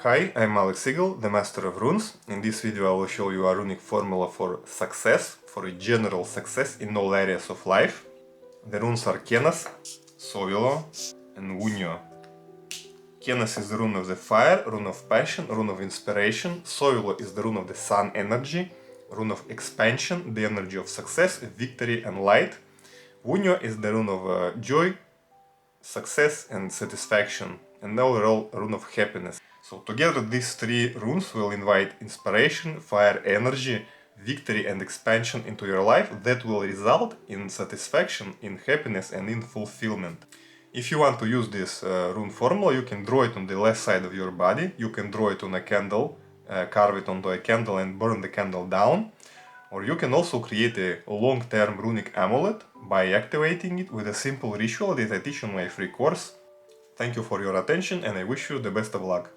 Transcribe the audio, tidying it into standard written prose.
Hi, I'm Alex Eagle, the Master of Runes. In this video I will show you a runic formula for success, for a general success in all areas of life. The runes are Kenas, Sovilo and Unio. Kenas is the rune of the fire, rune of passion, rune of inspiration. Sovilo is the rune of the sun energy, rune of expansion, the energy of success, victory and light. Unio is the rune of joy, success and satisfaction, and overall rune of happiness. So together these three runes will invite inspiration, fire energy, victory and expansion into your life that will result in satisfaction, in happiness and in fulfillment. If you want to use this rune formula, you can draw it on the left side of your body, you can draw it on a candle, carve it onto a candle and burn the candle down. Or you can also create a long-term runic amulet by activating it with a simple ritual that I teach on my free course. Thank you for your attention and I wish you the best of luck.